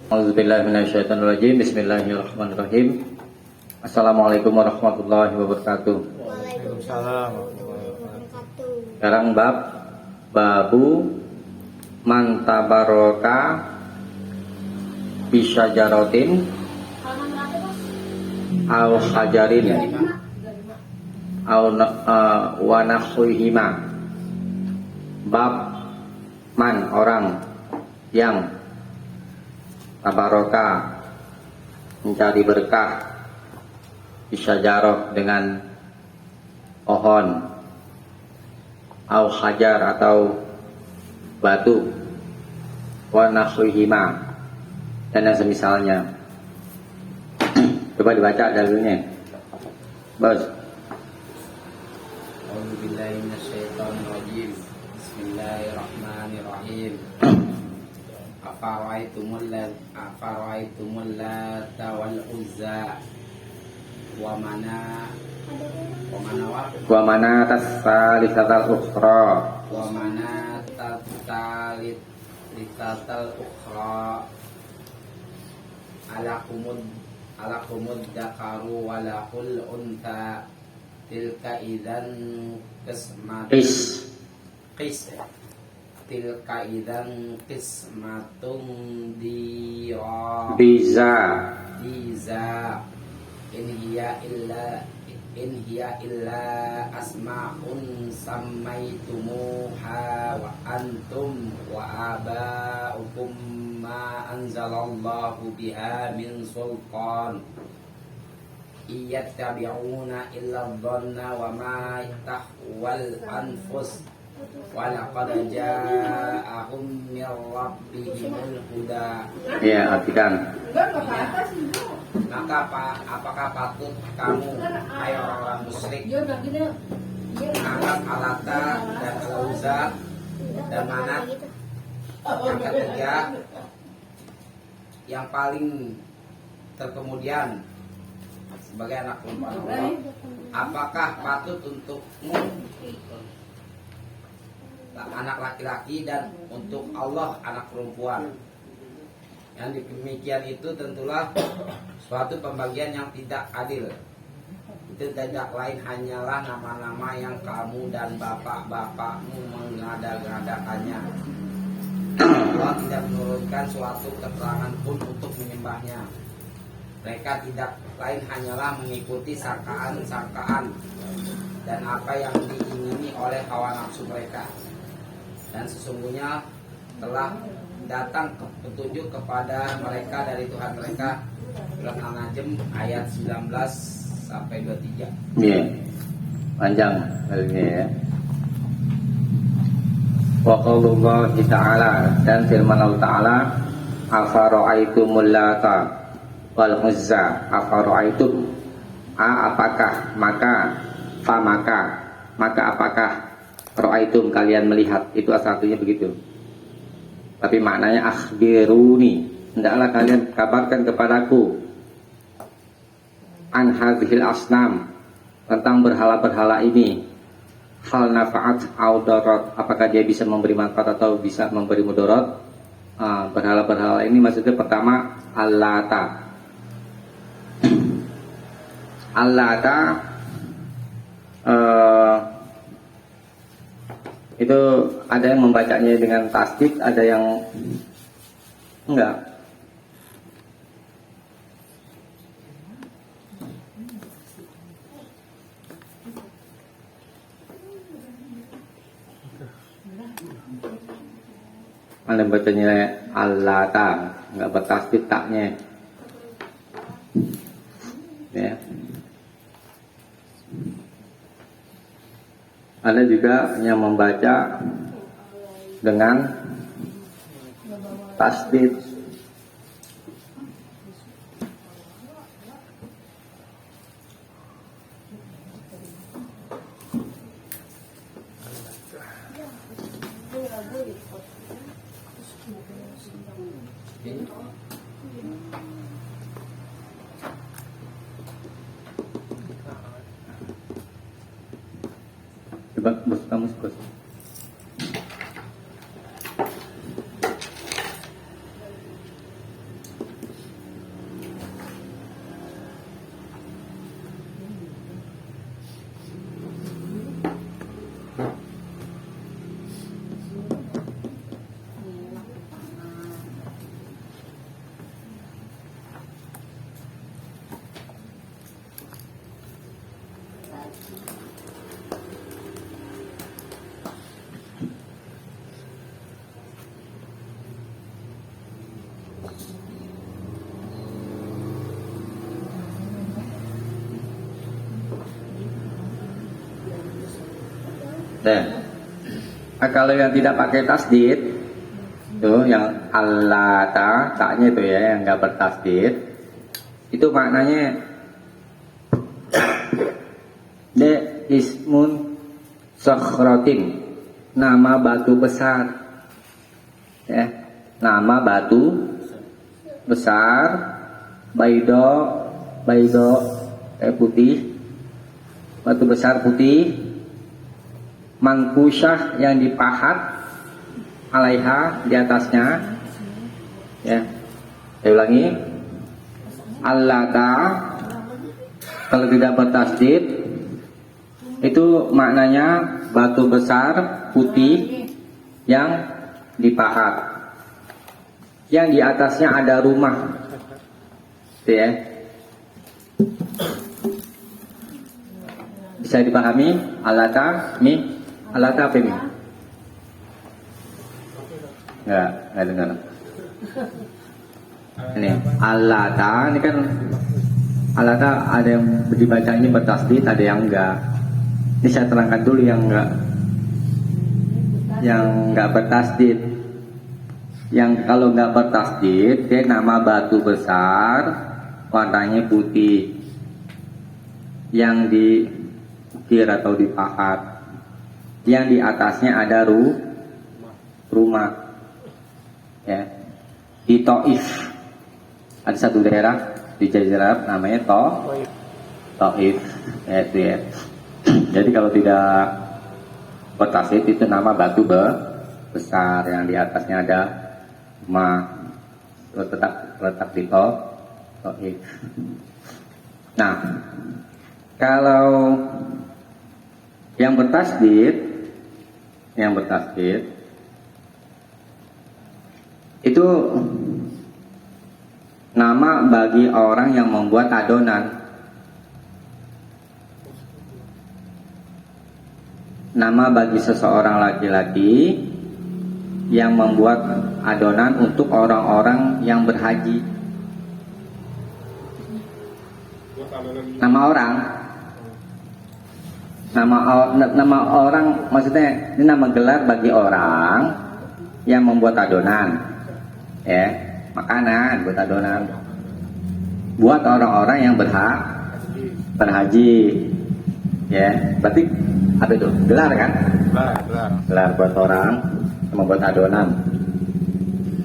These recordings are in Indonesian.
A'udzubillahiminasyaitonirrajim. Bismillahirrahmanirrahim. Assalamualaikum warahmatullahi wabarakatuh. Waalaikumsalam. Sekarang babu mantabaroka bisyajaratin au hajarin au wa nahwihima. Bab man orang yang tabaroka mencari berkah bisyajarah dengan pohon au hajar atau batu wa nahwihima dan yang semisalnya. Coba dibaca dalilnya, Bos. A'udzubillahi minasyaitonirrajim. Bismillahirrahmanirrahim. Afara'aitumul Lata wal Uzza wa mana tasalisatal ukhra alakumud dakaru walakul unta tilka idan tilka idan qismatun diza in hiya illa asma'un sammaitumuha wa antum wa aba'ukum ma anzalallahu biha min sultan iyattabi'una illa dhanna wa ma tahwal anfus wa laqad ja'ahum min rabbihimul huda. Ya, artikan. Maka apakah patut kamu, hai orang-orang musyrik, mengangkat Alata dan Al-Uzza dan Manat? Yang ketiga, yang paling terkemudian sebagai anak perempuan Allah, apakah patut untukmu anak laki-laki dan untuk Allah anak perempuan? Yang demikian itu tentulah suatu pembagian yang tidak adil. Itu tidak lain hanyalah nama-nama yang kamu dan bapak-bapakmu mengada-ngadakannya. Allah tidak menurunkan suatu keterangan pun untuk menyembahnya. Mereka tidak lain hanyalah mengikuti sangkaan-sangkaan dan apa yang diingini oleh hawa nafsu mereka. Dan sesungguhnya telah datang petunjuk kepada mereka dari Tuhan mereka. Surat An-Najm ayat 19 sampai 23. Iya. Panjang dalilnya ya. Wa qaulullahi ta'ala, dan firman Allah Ta'ala, afara'aitumul Lata wal Uzza, afara'aitum, apakah, maka apakah, ra'aitum, kalian melihat. Itu asal-asalnya begitu. Tapi maknanya akhbiruni, hendaklah kalian kabarkan kepadaku, an hadhil asnam, tentang berhala-berhala ini, hal nafa'at au darat, apakah dia bisa memberi manfaat atau bisa memberi mudarat. Berhala-berhala ini maksudnya pertama Al-Lata. Al-Lata itu ada yang membacanya dengan tasdid, ada yang enggak. Ada bacanya Al-Lata, enggak bertasdid taknya. Ya. Ada juga yang membaca dengan tasdid. Coba bos kamu bos. Nah, kalau yang tidak pakai tasdid itu yang allata taknya itu ya yang nggak bertasdid itu maknanya de ismun sakhratin, nama batu besar ya, nama batu besar, baido putih, batu besar putih, mangkusyah yang dipahat, alaiha di atasnya ya. Saya ulangi, allata kalau tidak bertasdid itu maknanya batu besar putih yang dipahat, yang di atasnya ada rumah gitu ya. Bisa dipahami allata apa ini? Enggak dengar. Ini allata, ini kan allata ada yang dibaca ini bertasdid, ada yang enggak. Ini saya terangkan dulu yang enggak bertasdid. Yang kalau enggak bertasdid, dia nama batu besar, warnanya putih, yang diukir atau dipahat, yang di atasnya ada rumah ya. Di Taif ada satu daerah di Jazirah namanya Taif ya, itu ya. Jadi kalau tidak bertasdid itu nama batu besar yang di atasnya ada rumah, letak di Taif. Nah, kalau yang bertasdid itu nama bagi orang yang membuat adonan. Nama bagi seseorang laki-laki yang membuat adonan untuk orang-orang yang berhaji. Nama orang maksudnya ini nama gelar bagi orang yang membuat adonan ya, makanan buat adonan buat orang-orang yang berhaji ya. Berarti apa itu? Gelar kan? Gelar buat orang yang membuat adonan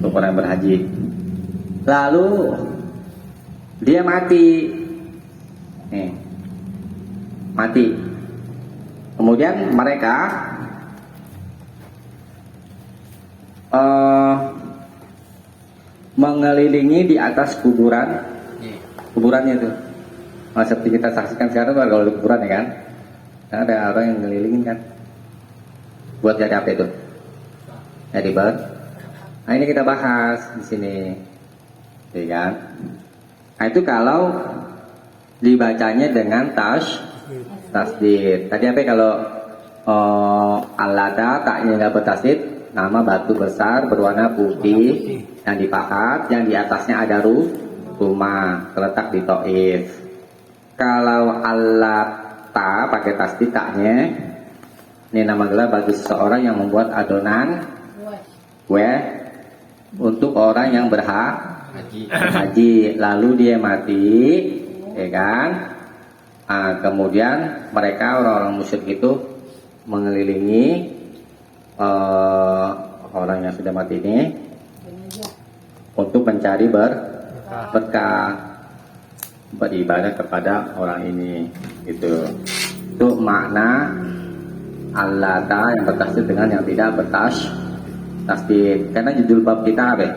untuk orang yang berhaji. Lalu dia mati nih, mati. Kemudian mereka mengelilingi di atas kuburannya itu. Seperti kita saksikan sekarang kalau di kuburan ya kan, ada orang yang ngelilingin kan. Buat jadi apa itu? Jadi nah ini kita bahas di sini, ya kan? Nah itu kalau dibacanya dengan tasdid. Tadi apa kalau allata taknya nggak bertasdid, nama batu besar berwarna putih yang dipahat, yang di atasnya ada rumah terletak di Taif. Kalau allata pakai tasdid taknya, ini nama gelar bagi seseorang yang membuat adonan kue untuk orang yang berhaji, lalu dia mati, ya kan? Kemudian mereka orang-orang musyrik itu mengelilingi orang yang sudah mati ini untuk mencari berkah, beribadah kepada orang ini gitu. Itu makna allata yang bertasdid dengan yang tidak bertasdid. Karena judul bab kita apa?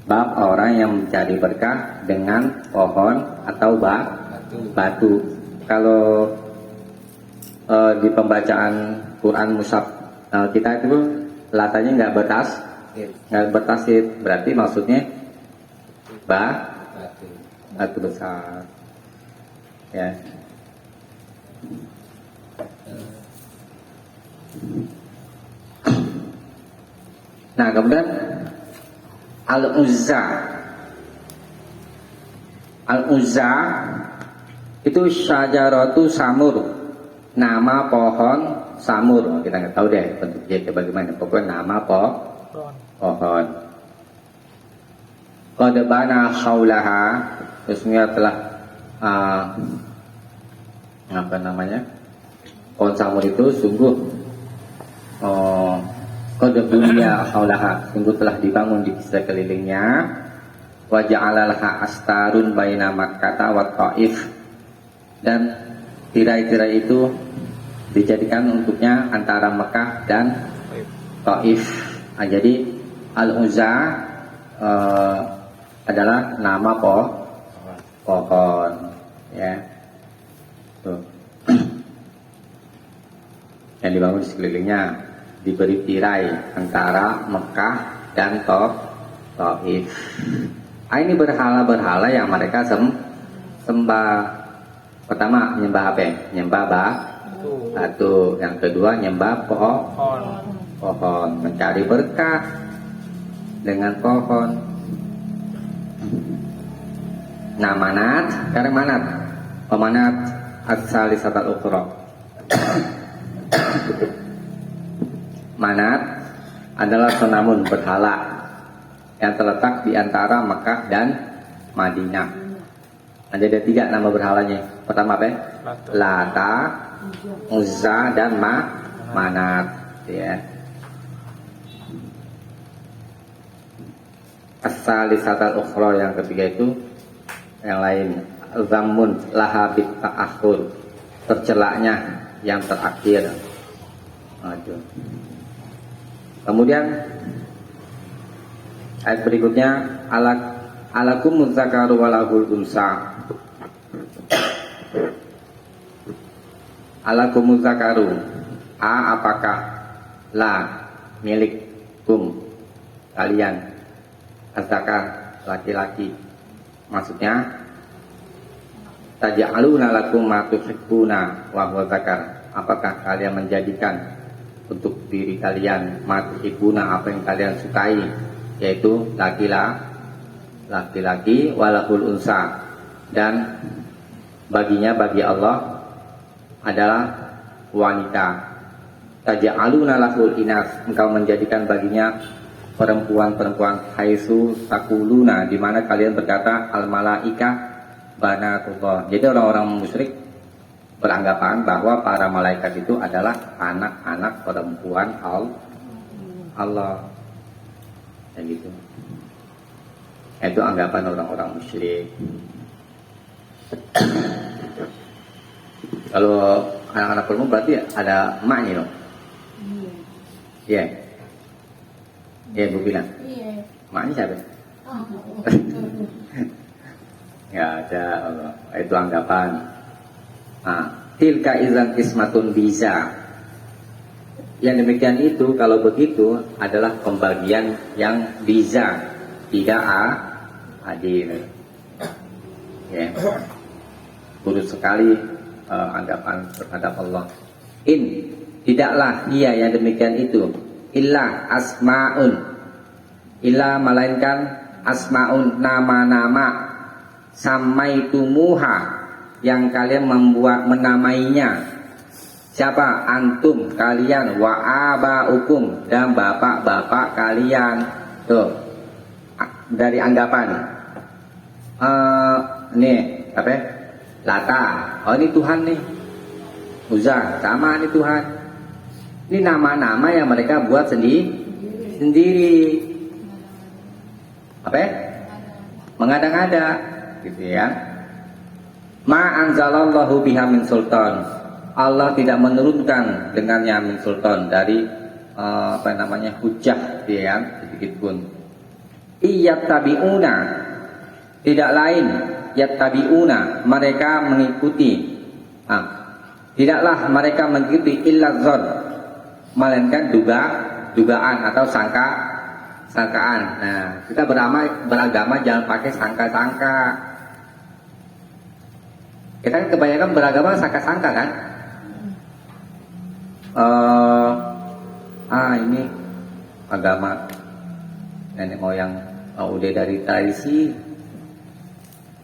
Bab orang yang mencari berkah dengan pohon atau batu. Kalau di pembacaan Quran mushaf kita itu latanya nggak bertasdid, berarti maksudnya batu besar ya. Nah kemudian Al-Uzza. Al-Uzza itu syajaratu samur, nama pohon samur. Kita nggak tahu deh bentuknya bagaimana, pokoknya nama pohon. Qad bana haulaha, sesungguhnya telah pohon samur itu sungguh qad bunya haulaha, sungguh telah dibangun di sekelilingnya. Wa ja'ala laha astarun baina Makkah wa Thaif, dan tirai-tirai itu dijadikan untuknya antara Mekah dan Thaif. Jadi Al-Uzza adalah nama pohon, ya. Tuh. Yang dibangun di sekelilingnya, diberi tirai antara Mekah dan Thaif. Ini berhala-berhala yang mereka sembah. Pertama nyembah apa? Nyembah batu. Yang kedua nyembah pohon, mencari berkah dengan pohon. Nah, manat, sekarang manat. Pemanat as-salisatul ukhra. Manat adalah sonamun, berhala yang terletak di antara Mekah dan Madinah. Ada 3 nama berhalanya. Pertama apa? Lata, Uzza, dan Manat. Ya. As-salisatul ukhra yang ketiga itu yang lain. Zammun laha bit ta'akhur, tercelaknya yang terakhir. Aduh. Kemudian ayat berikutnya, alakum mudzakaru walahul unsa. Alakum mudzakaru, apakah la milik kum kalian, azakar laki-laki, maksudnya taj'aluna lakum ma tuhibbuna wa huwa zakar, apakah kalian menjadikan untuk diri kalian ma tuhibbuna, apa yang kalian sukai, yaitu laki-laki walahul unsa, dan bagi Allah adalah wanita. Taj'aluna lahul inas, engkau menjadikan baginya perempuan-perempuan. Haitsu taquluna, di mana kalian berkata al malaikah banatullah. Jadi orang-orang musyrik beranggapan bahwa para malaikat itu adalah anak-anak perempuan Allah. Dan gitu. Itu anggapan orang-orang musyrik. Kalau anak-anak perempuan berarti ada emaknya dong. Iya. Iya, Bu bilang. Iya. Emaknya siapa? Ya ada Allah. Itu anggapan. Tilka izan ismatun biza. Yang demikian itu, kalau begitu adalah pembagian yang biza, tidak adil. Ya. Buruk sekali anggapan terhadap Allah. Tidaklah ia yang demikian itu, illa asmaun, illa melainkan asmaun, nama-nama, samaitumuha, yang kalian menamainya. Siapa? Antum, kalian, wa abaukum, dan bapak-bapak kalian. Tuh, dari anggapan nih apa? Lata, oh ini Tuhan nih. Uzza, sama nih Tuhan. Ini nama-nama yang mereka buat sendiri. Apa? Mengada-ngada, gitu ya. Ma anzalallahu biha min sultan. Allah tidak menurunkan dengannya min sultan, dari hujah, ya, sedikit pun. Iyattabi'una, tidak lain, yattabi'una, mereka mengikuti. Tidaklah mereka mengikuti illa zon, melainkan dugaan atau sangkaan. Nah, kita beragama jangan pakai sangka-sangka. Kita kan kebanyakan beragama sangka-sangka kan. Ini agama nenek moyang udah dari tradisi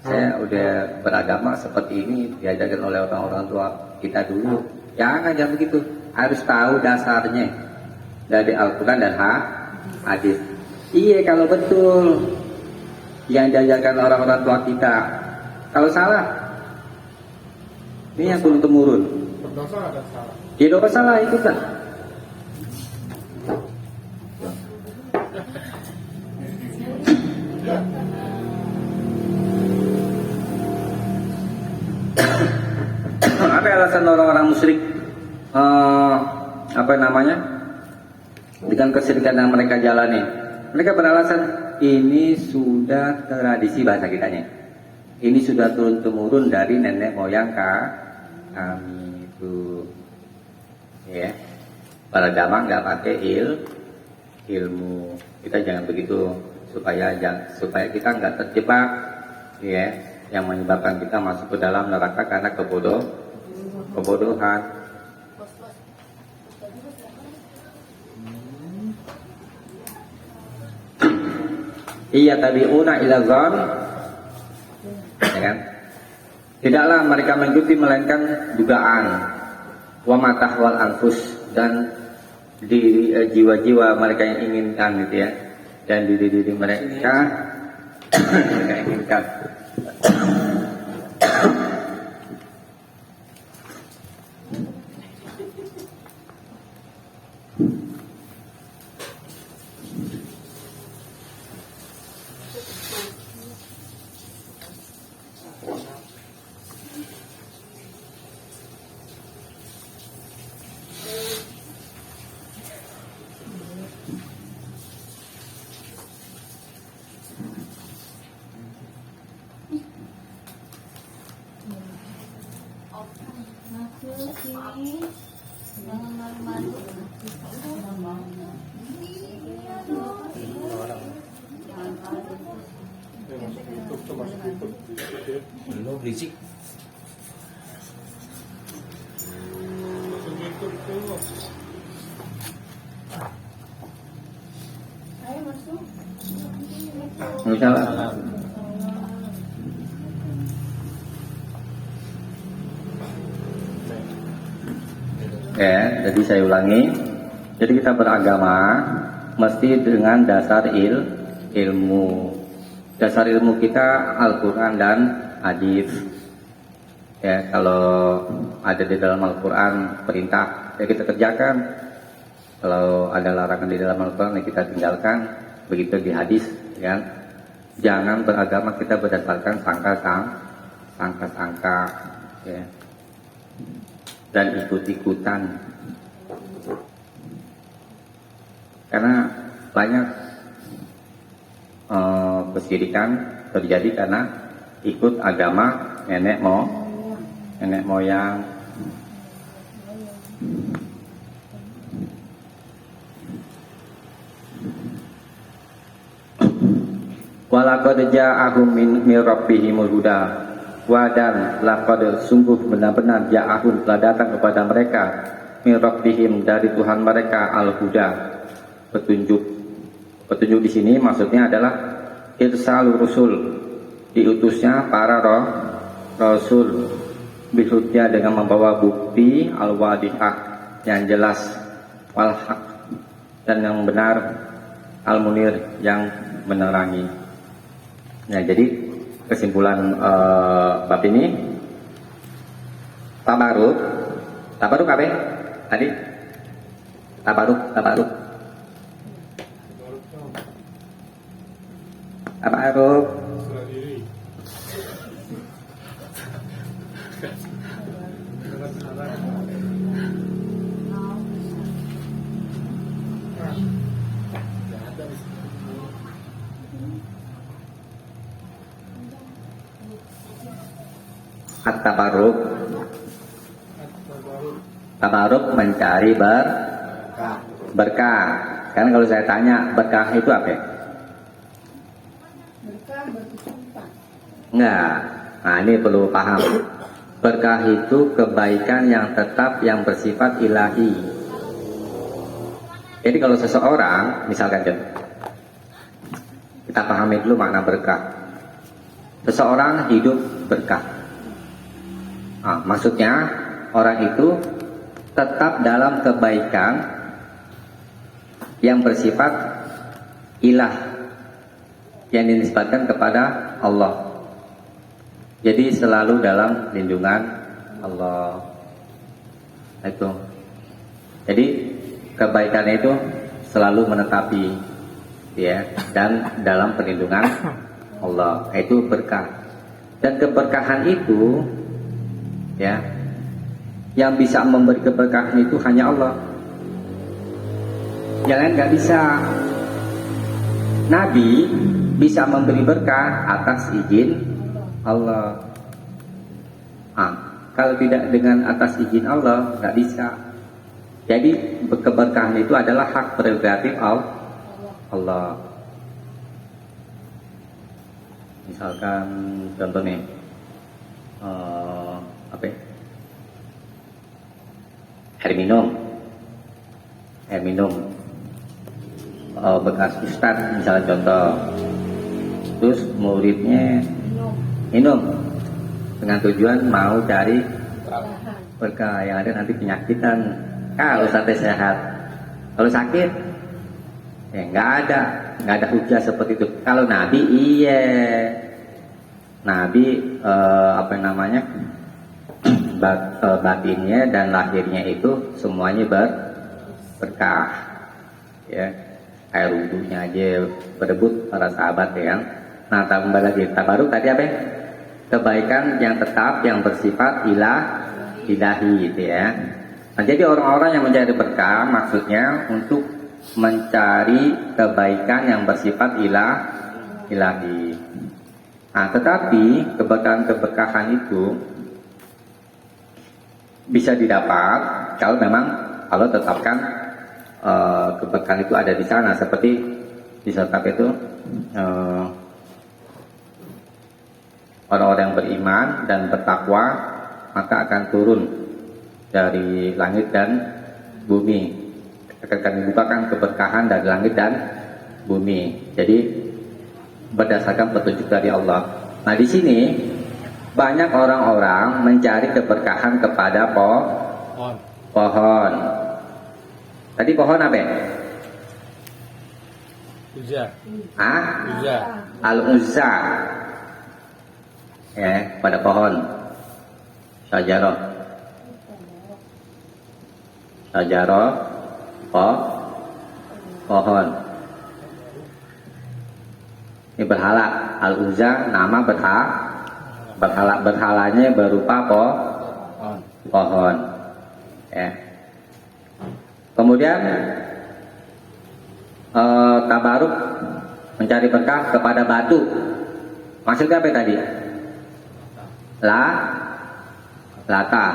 saya udah beragama seperti ini diajarkan oleh orang-orang tua kita dulu. Jangan begitu, harus tahu dasarnya dari Al-Quran dan hadis. Iya, kalau betul yang diajarkan orang-orang tua kita. Kalau salah, ini yang turun temurun. Berdosa dan salah. Ya dosa salah ikutan. Apa alasan orang-orang musyrik dengan kesyirikan yang mereka jalani? Mereka beralasan ini sudah tradisi, bahasa kitanya. Ini sudah turun temurun dari nenek moyang kami itu. Ya, beragama nggak pakai ilmu. Kita jangan begitu supaya kita nggak terjebak, ya, yang menyebabkan kita masuk ke dalam neraka karena kebodohan. Iya tabi'una ila zon, ya kan? Tidaklah mereka mengikuti melainkan dugaan, wa matahwal anfus, dan di jiwa-jiwa mereka yang inginkan gitu ya, dan di diri mereka mereka inginkan. Belum berisik. Misalnya, ya, jadi saya ulangi. Jadi kita beragama mesti dengan dasar ilmu. Dasar ilmu kita Al-Quran dan hadis. Ya, kalau ada di dalam Al-Quran perintah, ya kita kerjakan. Kalau ada larangan di dalam Al-Quran, ya kita tinggalkan. Begitu di hadis, ya. Jangan beragama kita berdasarkan sangka-sangka, ya, dan ikut-ikutan. Karena banyak kesyirikan terjadi karena ikut agama nenek moyang. Walaqad ja'ahum min rabbihimul huda, wa dan laqad sungguh benar-benar ja'ahum telah datang kepada mereka min rabbihim dari Tuhan mereka al-huda, petunjuk. Petunjuk di sini maksudnya adalah irsalur rusul, diutusnya para rasul bihujjah dengan membawa bukti al-wadihah yang jelas, wal haq dan yang benar, al-munir yang menerangi. Nah, jadi kesimpulan bab ini tabaruk apa tadi? Tabaruk tabaruk Serah diri. At-tabaruk. Tabaruk mencari berkah. Karena kalau saya tanya berkah itu apa? Berkah berkesumpah. Enggak. Nah, ini perlu paham. Berkah itu kebaikan yang tetap yang bersifat ilahi. Jadi kalau seseorang, misalkan Kita pahami dulu makna berkah. Seseorang hidup berkah. Maksudnya orang itu tetap dalam kebaikan yang bersifat ilah, yang dinisbatkan kepada Allah. Jadi selalu dalam lindungan Allah. Itu. Jadi kebaikan itu selalu menetapi, ya, dan dalam perlindungan Allah. Itu berkah. Dan keberkahan itu, ya, yang bisa memberi keberkahan itu hanya Allah. Jangan nggak bisa. Nabi bisa memberi berkah atas izin Allah. Kalau tidak dengan atas izin Allah, nggak bisa. Jadi keberkahan itu adalah hak prerogatif Allah. Misalkan contohnya, apa ya? Air minum bekas ustadz misalnya contoh, terus muridnya minum dengan tujuan mau cari berkah, yang ada nanti penyakitan. Kalau ustadznya sehat, kalau sakit ya nggak ada hujah seperti itu. Kalau Nabi Nabi batinnya dan lahirnya itu semuanya berkah, ya. Air wudhunya aja berebut para sahabat, ya. Nah, kembali lagi tabaruk tadi apa ya? Kebaikan yang tetap, yang bersifat ilahi, gitu ya. Nah, jadi orang-orang yang mencari berkah maksudnya untuk mencari kebaikan yang bersifat ilahi. Nah, tetapi keberkahan itu bisa didapat kalau memang Allah tetapkan keberkahan itu ada di sana, seperti disertap itu orang-orang yang beriman dan bertakwa maka akan turun dari langit dan bumi, akan dibukakan keberkahan dari langit dan bumi. Jadi berdasarkan petunjuk dari Allah. Nah, di sini banyak orang-orang mencari keberkahan kepada pohon. Tadi pohon apa ya? Uzza. Uzza. Al-Uzza. Ya, pada pohon. Syajarah. Pohon. Ini berhala. Al-Uzza nama berhalanya berupa pohon. Ya. Kemudian tabaruk mencari berkah kepada batu. Maksudnya apa tadi? Lata.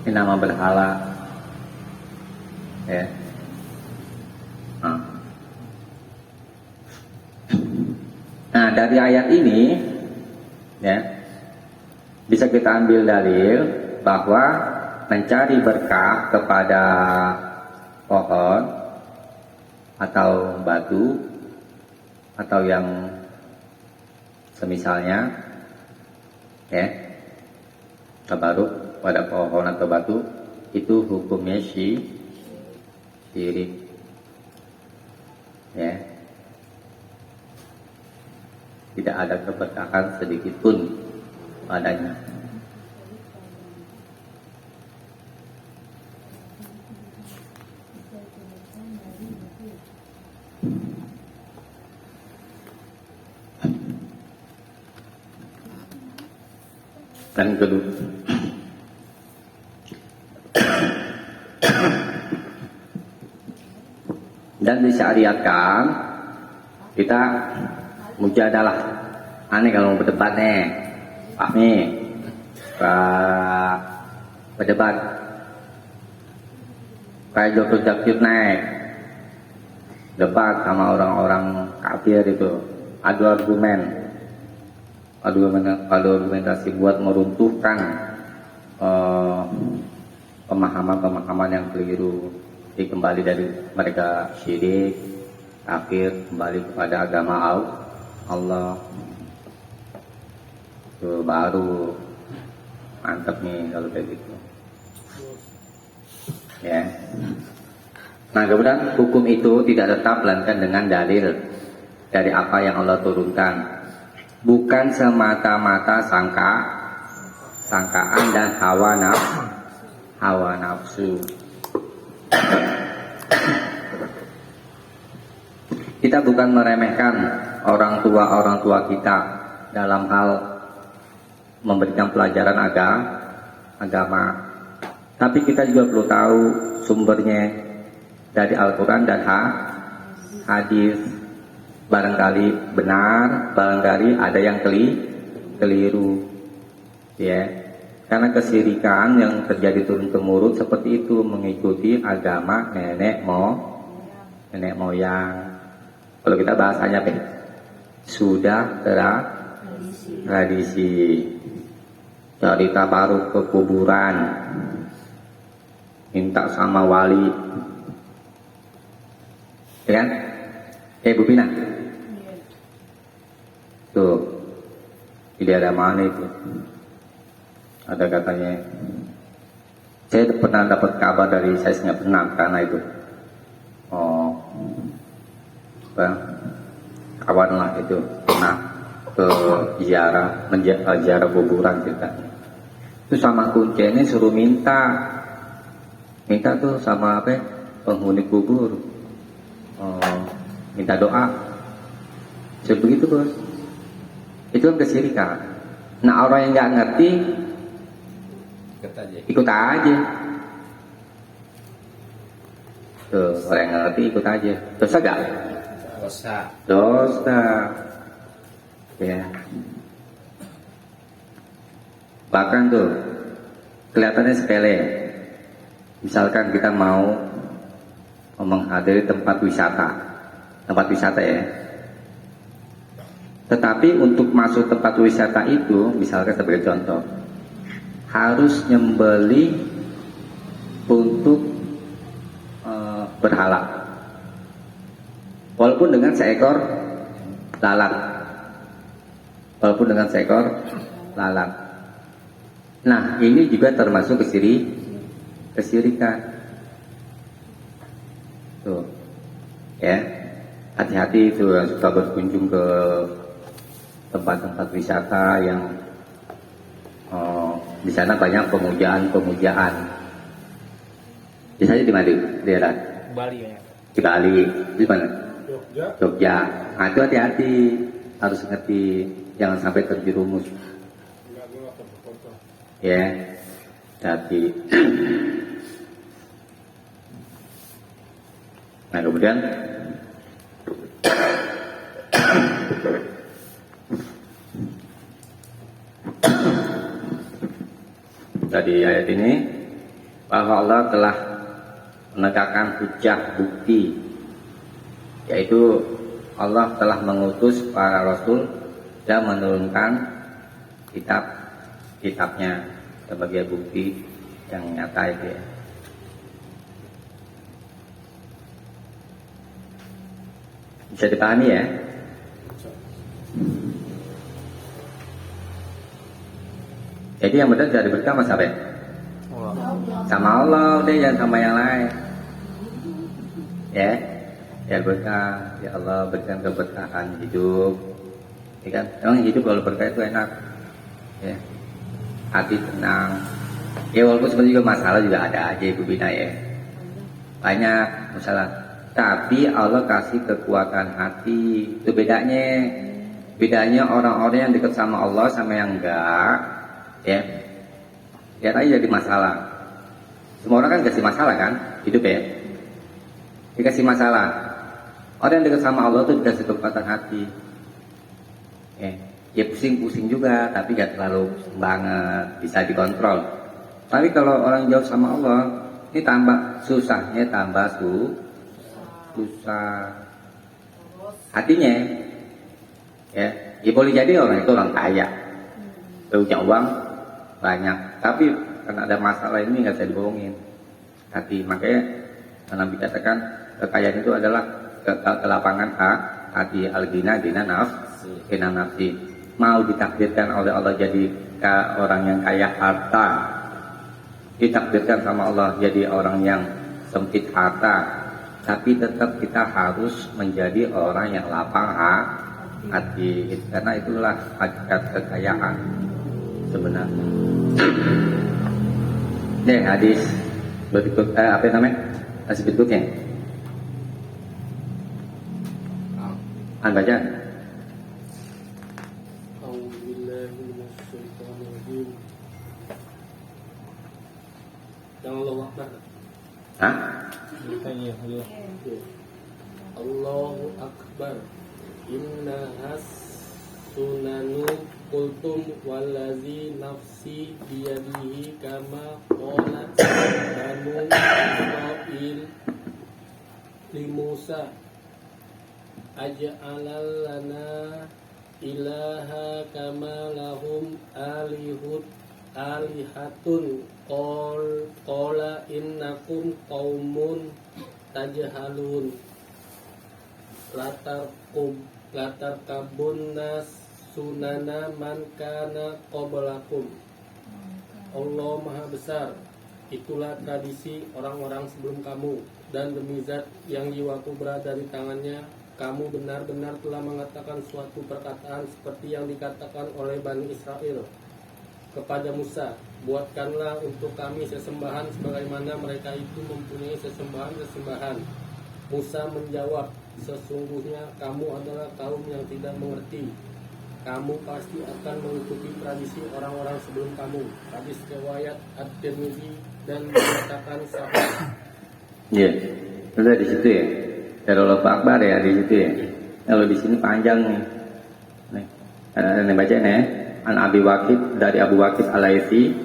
Ini nama berhala. Ya. Nah, dari ayat ini, ya, bisa kita ambil dalil bahwa mencari berkah kepada pohon atau batu atau yang semisalnya, ya, tabaruk pada pohon atau batu itu hukumnya syirik, ya. Tidak ada keberkahan sedikit pun padanya. Dan kedua, dan disyariatkan kita mujadalah. Aneh kalau mau berdebat nih, Pak nih, berdebat kayak Jokowi Jakir naik debat sama orang-orang kafir itu, adu argumentasi buat meruntuhkan pemahaman-pemahaman yang keliru, kembali dari mereka syirik, kafir, kembali kepada agama Allah. Itu baru mantap nih kalau kayak gitu. Ya. Nah, kemudian hukum itu tidak tetap melainkan dengan dalil dari apa yang Allah turunkan, bukan semata-mata sangkaan dan hawa nafsu. Kita bukan meremehkan orang tua kita dalam hal memberikan pelajaran agama, tapi kita juga perlu tahu sumbernya dari Al-Quran dan hadis. Barangkali benar, barangkali ada yang keliru, ya. Karena kesyirikan yang terjadi turun temurun seperti itu, mengikuti agama nenek moyang. Kalau kita bahasanya sudah tradisi. Dari tabaruk ke kuburan, minta sama wali, ya kan? Bu Pina, tuh di daerah mana itu? Ada katanya, saya pernah dapat kabar dari, saya nggak pernah karena itu, kawan lah itu pernah ke ziarah kuburan kita. Itu sama kuncinya suruh minta tuh sama penghuni kubur, minta doa. Begitu bos. Itu kan kesyirikan. Nah, orang yang nggak ngerti ikut aja. Tuh, orang yang ngerti ikut aja. Dosa gak? Dosa. Ya. Bahkan tuh kelihatannya sepele. Misalkan kita mau menghadiri tempat wisata ya. Tetapi untuk masuk tempat wisata itu, misalkan sebagai contoh, harus nyembeli untuk berhala, walaupun dengan seekor lalat. Nah, ini juga termasuk kesyirikan. Tuh, ya, hati-hati itu yang suka berkunjung ke tempat-tempat wisata yang di sana banyak pemujaan. Biasanya di mana? Daerah Bali ya. Di Bali, di mana? Jogja. Nah, itu hati-hati, harus ngerti, jangan sampai terjerumus. Enggak dulu foto. Ya, hati. Nah, kemudian dari ayat ini bahwa Allah telah menegakkan hujjah bukti, yaitu Allah telah mengutus para rasul dan menurunkan kitabnya sebagai bukti yang nyata itu ya. Bisa dipahami ya? Jadi yang benar dari berkah sama siapa? Sama Allah deh, jangan sama yang lain. Ya berkah, ya Allah berikan keberkahan hidup. Ya kan? Emang hidup kalau berkah itu enak. Ya. Hati tenang. Ya walaupun sebenarnya juga masalah juga ada aja Ibu Bina ya. Banyak masalah. Tapi Allah kasih kekuatan hati. Itu bedanya. Bedanya orang-orang yang dekat sama Allah sama yang enggak. Ya. Lihat aja jadi masalah. Semua orang kan kasih masalah kan? Hidup ya. Dikasih masalah. Orang yang dekat sama Allah tuh dikasih kekuatan hati. Ya pusing-pusing juga, tapi gak terlalu banget, bisa dikontrol. Tapi kalau orang jauh sama Allah, ini tambah susahnya, tambah susah. Hatinya, ya boleh jadi orang itu orang kaya, punya uang banyak, tapi karena ada masalah ini nggak bisa dibohongin hati. Makanya Nabi katakan kekayaan itu adalah kelapangan hati, al-ghina nafsi. Mau ditakdirkan oleh Allah jadi orang yang kaya harta, ditakdirkan sama Allah jadi orang yang sempit harta, tapi tetap kita harus menjadi orang yang lapang hati, karena itulah hakikat kekayaan sebenarnya. Hadis berikut apa namanya? Hadis berikutnya. Baca. Yang Allah Akbar. Hah? Allahu Akbar. Inna has sunanu kultum walazi nafsi biyadihi kama qalat banu Israil li Musa aj'alal lana ilaha kama lahum alihatun qala innakum qaumun tajhalun latar kabun nas sunana man kana qablakum. Allah Maha Besar, itulah tradisi orang-orang sebelum kamu, dan demi zat yang jiwaku berada di tangannya, kamu benar-benar telah mengatakan suatu perkataan seperti yang dikatakan oleh Bani Israel kepada Musa, buatkanlah untuk kami sesembahan sebagaimana mereka itu mempunyai sesembahan-sesembahan. Musa menjawab, sesungguhnya kamu adalah kaum yang tidak mengerti. Kamu pasti akan mengikuti tradisi orang-orang sebelum kamu. Hadis riwayat At-Tirmidzi dan menyatakan sahih. Iya, udah di situ ya. Kalau Allahu Akbar ya di situ ya. Kalau di sini panjang nih. Nih baca nih. An Abi Waqid, dari Abu Waqid Al-Laitsi,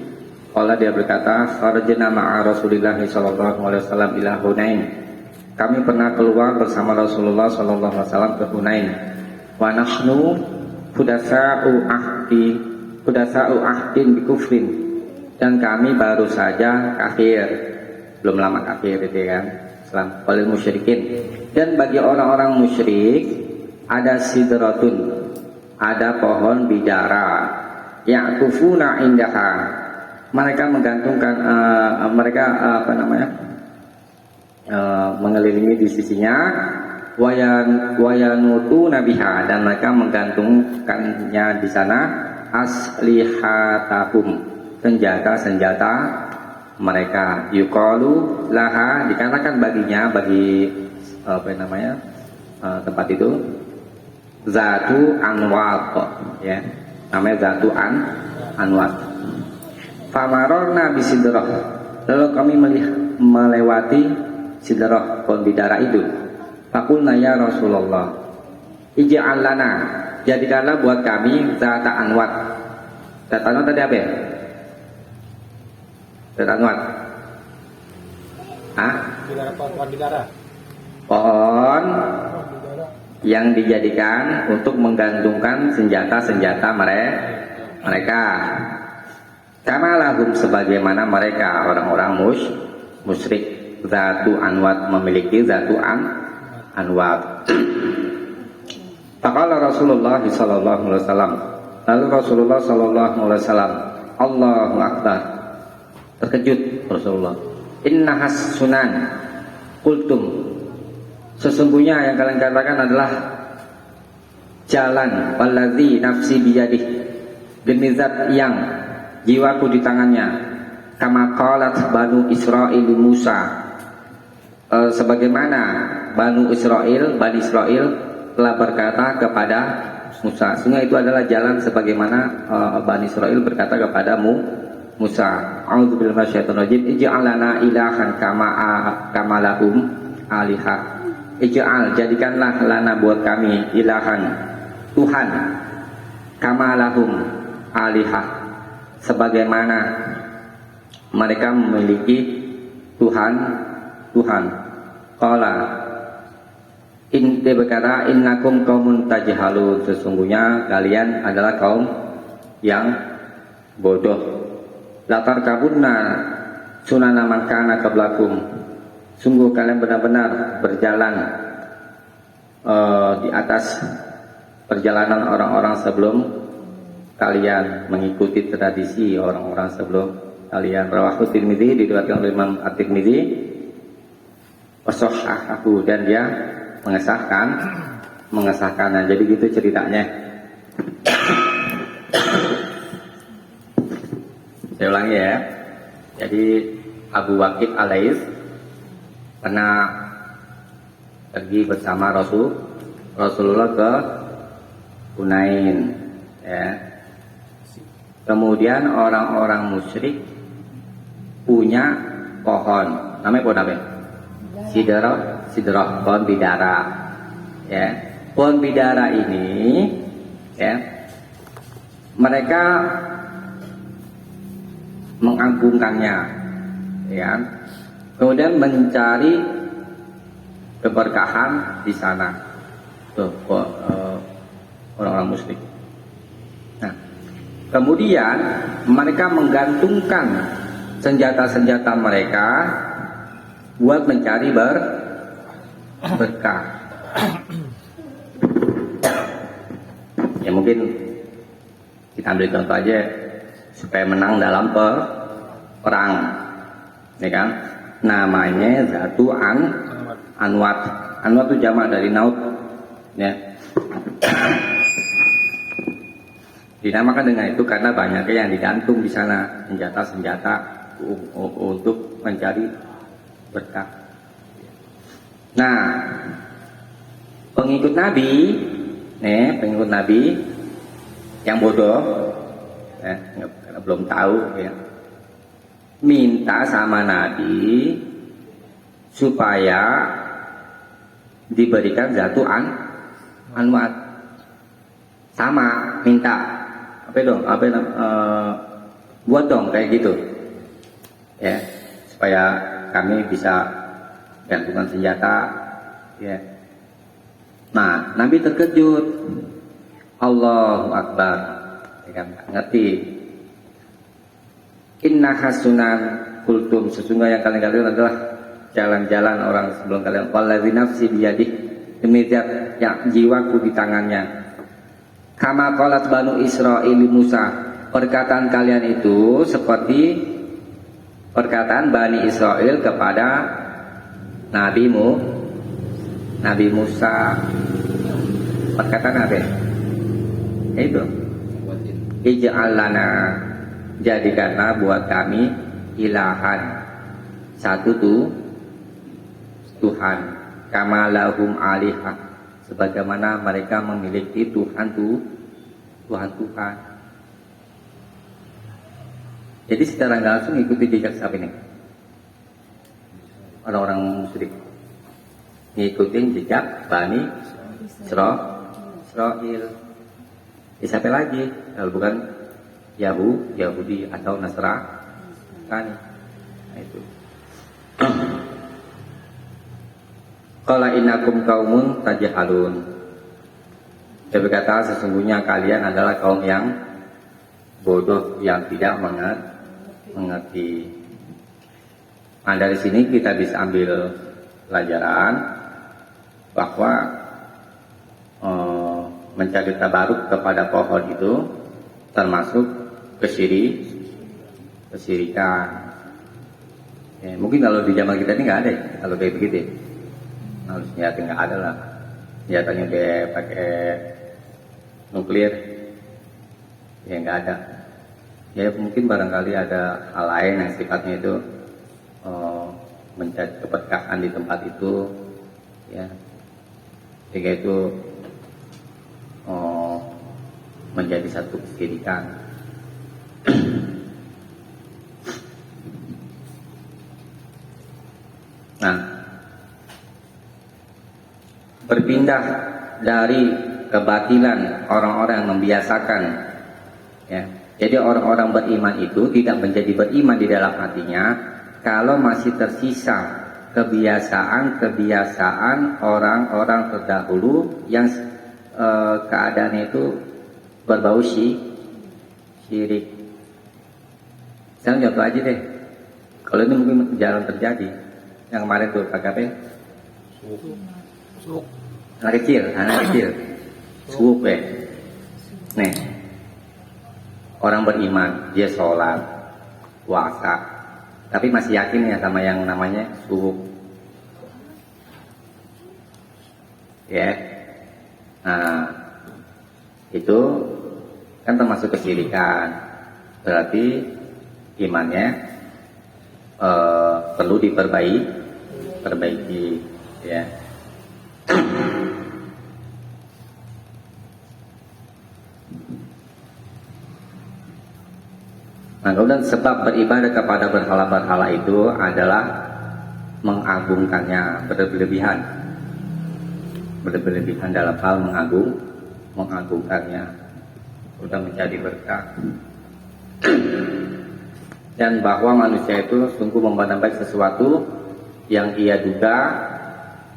qala dia berkata, kharajna ma'a Rasulillah sallallahu alaihi wasallam ila Hunain. Kami pernah keluar bersama Rasulullah sallallahu alaihi wasallam ke Hunain. Wa nahnu hudasa'u ahdin bi kufrin. Dan kami baru saja kafir. Belum lama kafir itu kan. Islam oleh musyrikin. Dan bagi orang-orang musyrik ada sidratun, ada pohon bidara, ya'kufuna indaha. Mereka menggantungkan mengelilingi di sisinya, wayanutu nabiha, dan mereka menggantungkannya di sana aslihatahum, senjata-senjata mereka. Yuqalu laha, dikatakan baginya, bagi tempat itu, Zatu Anwat, ya, namanya Zatu Anwat. Famarorna bisidrah, lalu kami melewati sidrah, pohon bidara itu. Faqulna ya Rasulullah, ij'al lana, jadikanlah buat kami Zata Anwat. Zata Anwat tadi apa ya? Zata Anwat. Pohon bidara. Pohon yang dijadikan untuk menggantungkan senjata-senjata mereka. Kama lahum, sebagaimana mereka orang-orang musyrik. Zatu Anwat memiliki Zatu Anwat. Faqala Rasulullah sallallahu alaihi wasallam, lalu Rasulullah sallallahu alaihi wasallam, Allahu Akbar. Terkejut Rasulullah. Innahas sunan qultum, sesungguhnya yang kalian katakan adalah jalan, wallazi nafsi biyadih, demi zat yang jiwaku di tangannya, kama qalat Banu Israil Musa, sebagaimana Bani Israel telah berkata kepada Musa. Sehingga itu adalah jalan sebagaimana Bani Israel berkata kepada Musa. A'udzubillahi minasyaitonir rajim. Ij'al lana ilahan kama lahum alihah. Ij'al, jadikanlah lana buat kami ilahan, Tuhan, kama lahum alihah, sebagaimana mereka memiliki Tuhan. Qala, dia berkata, innakum qaumun tajhalun, sesungguhnya kalian adalah kaum yang bodoh. latar kabunna sunana man kana qablakum, sungguh kalian benar-benar berjalan di atas perjalanan orang-orang sebelum kalian, mengikuti tradisi orang-orang sebelum kalian. Rawahu Tirmidzi, diriwayatkan oleh Imam At-Tirmidzi, wasahhahu, dan dia mengesahkan. Nah, jadi gitu ceritanya. Saya ulangi ya. Jadi Abu Waqid Al-Laits pernah pergi bersama Rasulullah ke Hunain, ya. Kemudian orang-orang musyrik punya pohon, namanya pohon apa? Sidrah, pohon bidara, ya. Pohon bidara ini, ya, mereka mengagungkannya, ya. Kemudian mencari keberkahan di sana, tuh, orang-orang musyrik. Nah, kemudian mereka menggantungkan senjata-senjata mereka buat mencari berkah. Ya mungkin kita ambil contoh aja supaya menang dalam perang, ya kan? Namanya Zatu Anwat. Anwat itu jamak dari naut, ya. Dinamakan dengan itu karena banyaknya yang digantung di sana, senjata-senjata untuk mencari berkah. Nah, pengikut Nabi yang bodoh, karena belum tahu, ya, minta sama Nabi supaya diberikan Zatu Anwat. Sama minta buat dong kayak gitu, ya, supaya kami bisa gantungan senjata, ya. Nah, Nabi terkejut, Allahu Akbar, ya kan, ngerti. Inna hasunan kultum, sesungguhnya yang kalian adalah jalan-jalan orang sebelum kalian. Wallazi nafsi biyadih, demi zat yang jiwaku di tangannya. Kama qalat Banu Israil Musa, perkataan kalian itu seperti perkataan Bani Israel kepada Nabi Musa. Perkataan apa? Itu. Ij'al lana, jadikanlah buat kami ilahan, satu Tuhan, kama lahum alihah, sebagaimana mereka memiliki Tuhan. Jadi secara nggak langsung ikuti jejak siapa ini? Orang-orang musyrik ngikutin jejak Bani Israil. Siapa lagi kalau bukan Yahudi atau Nasrani? Nah, itu. Qala innakum qaumun tajhalun. Dia berkata, sesungguhnya kalian adalah kaum yang bodoh, yang tidak mengerti. Nah, dari sini kita bisa ambil pelajaran bahwa mencari tabaruk kepada pohon itu termasuk kesyirikan. Ya, mungkin kalau di zaman kita ini nggak ada ya, kalau kayak begitu. Nah, senjata nggak ada lah. Senjatanya dia pakai nuklir, ya nggak ada. Ya mungkin barangkali ada hal lain yang sifatnya itu mencari keberkahan di tempat itu, ya, sehingga itu menjadi satu kesyirikan. Nah, berpindah dari kebatilan orang-orang yang membiasakan, ya. Jadi orang-orang beriman itu tidak menjadi beriman di dalam hatinya kalau masih tersisa kebiasaan orang-orang terdahulu yang keadaannya itu berbau syirik. Sekarang contoh aja deh. Kalau ini mungkin jarang terjadi. Yang kemarin tuh KKP, anak kecil, subuh ya. Nih, orang beriman, dia sholat, puasa, tapi masih yakin ya sama yang namanya subuh. Ya, nah itu kan termasuk kesyirikan. Berarti imannya perlu diperbaiki, ya. Nah, kemudian sebab beribadah kepada berhala-berhala itu adalah mengagungkannya berlebihan dalam hal mengagungkannya, sudah menjadi berkah. Dan bahwa manusia itu sungguh memandang baik sesuatu yang ia duga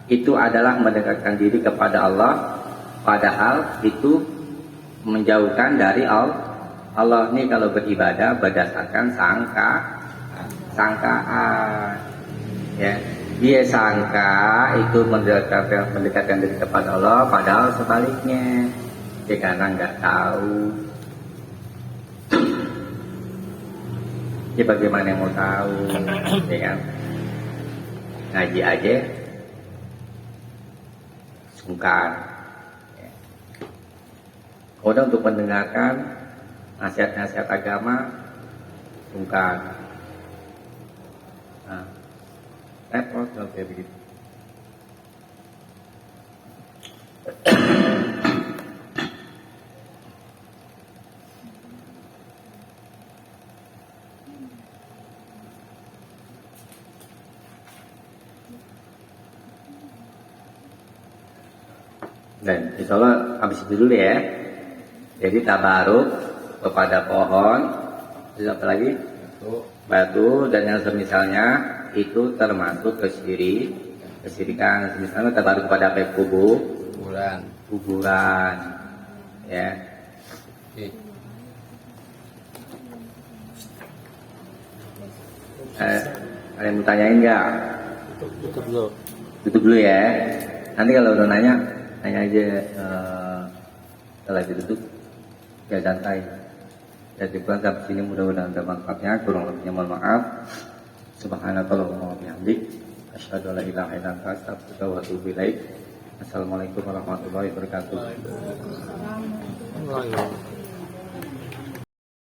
itu adalah mendekatkan diri kepada Allah, padahal itu menjauhkan dari Allah. Allah ini kalau beribadah berdasarkan sangkaan, ya. Dia sangka itu mendekatkan diri kepada Allah, padahal sebaliknya. Dia karena nggak tahu. Ya bagaimana yang mau tahu, ya kan? Ngaji aja sungkan. Ya. Kemudian untuk mendengarkan nasihat-nasihat agama sungkan. Nah, repot kalau kayak begitu. Dan insya Allah habis itu dulu ya. Jadi tabaruk kepada pohon, terus apa lagi? Batu dan yang semisalnya itu termasuk kesyirikan. Misalnya tabaruk kepada apa? Kuburan, ya. Ada yang mau tanyain nggak? Tutup dulu ya. Nanti kalau udah nanya aja setelah ditutup ya santai. Ya coba sampai sini mudah-mudahan ada manfaatnya. Kurang lebihnya mohon maaf. Subhanakallahumma wa bihamdik asyhadu an la ilaha illa anta astaghfiruka wa atubu ilaik. Assalamualaikum warahmatullahi wabarakatuh.